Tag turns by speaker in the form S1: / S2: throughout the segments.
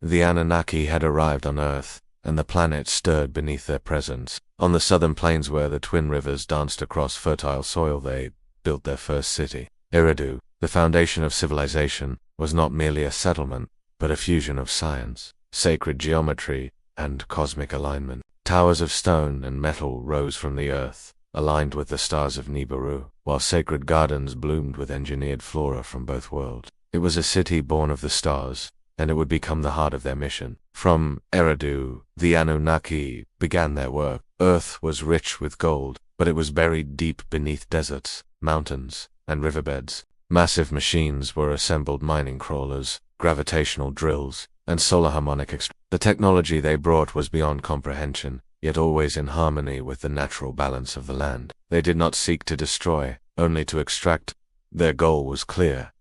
S1: The Anunnaki had arrived on Earth, and the planet stirred beneath their presence. On the southern plains where the twin rivers danced across fertile soil, they built their first city. Eridu, the foundation of civilization, was not merely a settlement, but a fusion of science, sacred geometry, and cosmic alignment. Towers of stone and metal rose from the earth, aligned with the stars of Nibiru, while sacred gardens bloomed with engineered flora from both worlds. It was a city born of the stars, and it would become the heart of their mission. From Eridu, the Anunnaki began their work. Earth was rich with gold, but it was buried deep beneath deserts, mountains, and riverbeds. Massive machines were assembled: mining crawlers, gravitational drills, and solar harmonic The technology they brought was beyond comprehension, yet always in harmony with the natural balance of the land. They did not seek to destroy, only to extract. Their goal was clear: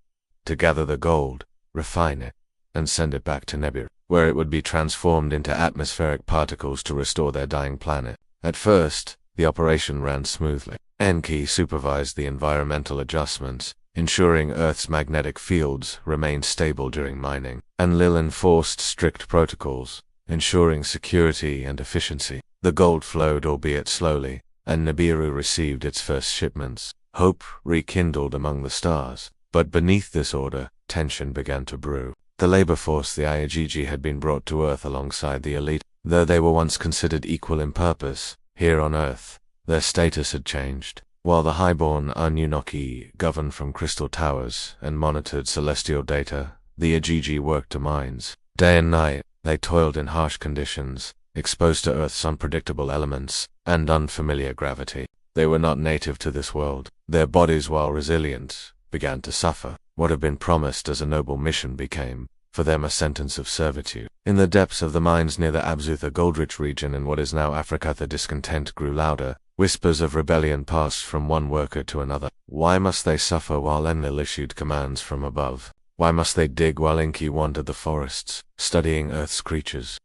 S1: to gather the gold, refine it, and send it back to Nibiru, where it would be transformed into atmospheric particles to restore their dying planet. At first, the operation ran smoothly. Enki supervised the environmental adjustments, ensuring Earth's magnetic fields remained stable during mining, and Lil enforced strict protocols, ensuring security and efficiency. The gold flowed, albeit slowly, and Nibiru received its first shipments. Hope rekindled among the stars, but beneath this order, tension began to brew. The labor force, the Igigi, had been brought to Earth alongside the elite. Though they were once considered equal in purpose, here on Earth, their status had changed. While the highborn Anunnaki governed from crystal towers and monitored celestial data, the Igigi worked to mines. Day and night, they toiled in harsh conditions, exposed to Earth's unpredictable elements and unfamiliar gravity. They were not native to this world. Their bodies, while resilient, began to suffer. What had been promised as a noble mission became, for them, a sentence of servitude. In the depths of the mines near the Abzutha gold-rich region in what is now Africa, the discontent grew louder. Whispers of rebellion passed from one worker to another. Why must they suffer while Enlil issued commands from above? Why must they dig while Enki wandered the forests, studying Earth's creatures?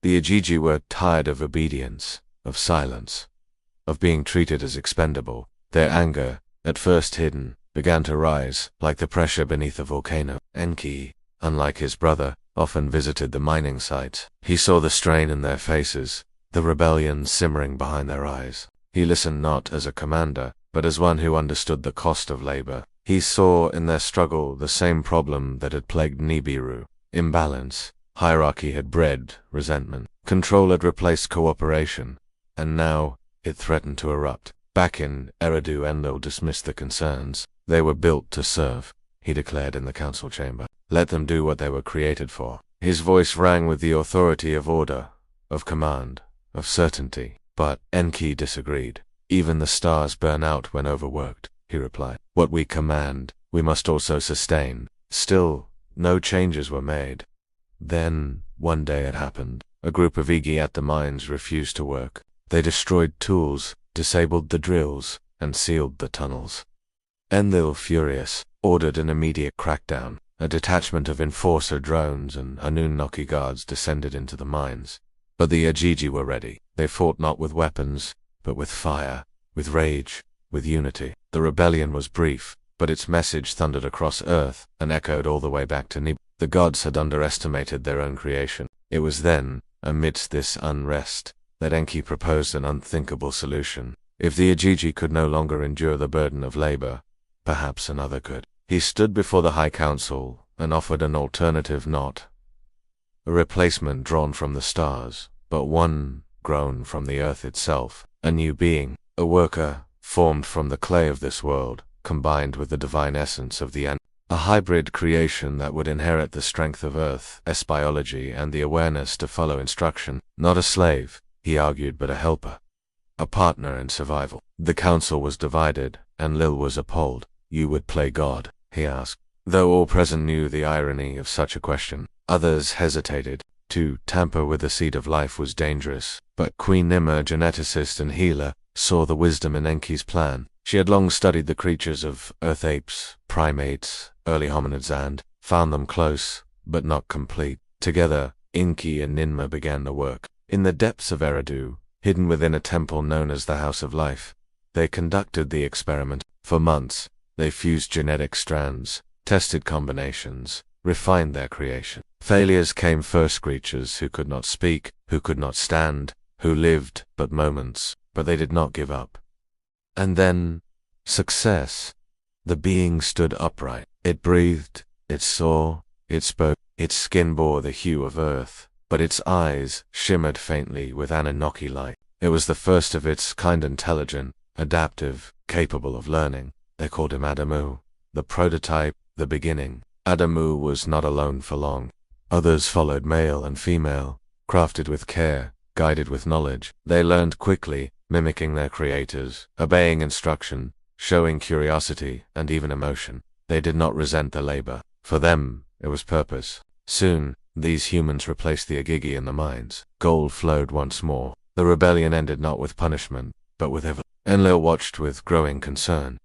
S1: The Igigi were tired of obedience, of silence, of being treated as expendable. Their anger, at first hidden, began to rise, like the pressure beneath a volcano. Enki, unlike his brother, often visited the mining sites. He saw the strain in their faces, the rebellion simmering behind their eyes. He listened not as a commander, but as one who understood the cost of labor. He saw in their struggle the same problem that had plagued Nibiru: imbalance. Hierarchy had bred resentment. Control had replaced cooperation, and now it threatened to erupt. Back in Eridu, Enlil dismissed the concerns. They were built to serve, he declared in the council chamber. Let them do what they were created for. His voice rang with the authority of order, of command, of certainty. But Enki disagreed. Even the stars burn out when overworked, he replied. What we command, we must also sustain. Still, no changes were made. Then, one day it happened. A group of Igi at the mines refused to work. They destroyed tools, disabled the drills, and sealed the tunnels. Enlil, furious, ordered an immediate crackdown. A detachment of enforcer drones and Anunnaki guards descended into the mines. But the Igigi were ready. They fought not with weapons, but with fire, with rage, with unity. The rebellion was brief, but its message thundered across Earth and echoed all the way back to Nibiru. The gods had underestimated their own creation. It was then, amidst this unrest, that Enki proposed an unthinkable solution. If the Igigi could no longer endure the burden of labor, perhaps another could. He stood before the High Council and offered an alternative, not a replacement drawn from the stars, but one grown from the earth itself, a new being, a worker formed from the clay of this world, combined with the divine essence of the a hybrid creation that would inherit the strength of Earth's biology and the awareness to follow instruction. Not a slave, he argued, but a helper, a partner in survival. The council was divided, and Lil was appalled. You would play God? He asked. Though all present knew the irony of such a question, others hesitated. To tamper with the seed of life was dangerous, but Queen Nimmer, geneticist and healer, saw the wisdom in Enki's plan. She had long studied the creatures of Earth apes, primates, early hominids, and found them close, but not complete. Together, Enki and Ninmah began the work. In the depths of Eridu, hidden within a temple known as the House of Life, they conducted the experiment. For months, they fused genetic strands, tested combinations, refined their creation. Failures came first, creatures who could not speak, who could not stand, who lived but moments, but they did not give up. And then, success. The being stood upright. It breathed, it saw, it spoke. Its skin bore the hue of earth, but its eyes shimmered faintly with Anunnaki light. It was the first of its kind, intelligent, adaptive, capable of learning. They called him Adamu, the prototype, the beginning. Adamu was not alone for long. Others followed, male and female, crafted with care, guided with knowledge. They learned quickly, mimicking their creators, obeying instruction, showing curiosity and even emotion. They did not resent the labor. For them, it was purpose. Soon, these humans replaced the Agigi in the mines. Gold flowed once more. The rebellion ended not with punishment, but with evolution. Enlil watched with growing concern.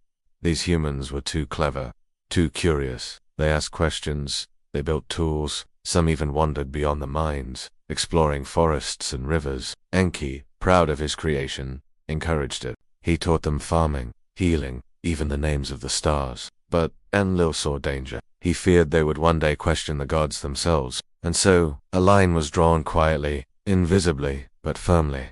S1: These humans were too clever, too curious. They asked questions, they built tools, some even wandered beyond the mines, exploring forests and rivers. Enki, proud of his creation, encouraged it. He taught them farming, healing, even the names of the stars. But Enlil saw danger. He feared they would one day question the gods themselves, and so a line was drawn quietly, invisibly, but firmly.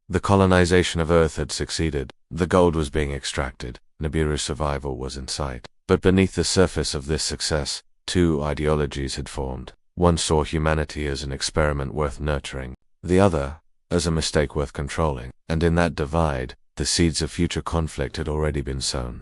S1: The colonization of Earth had succeeded. The gold was being extracted. Nibiru's survival was in sight. But beneath the surface of this success, two ideologies had formed. One saw humanity as an experiment worth nurturing, the other as a mistake worth controlling. And in that divide, the seeds of future conflict had already been sown.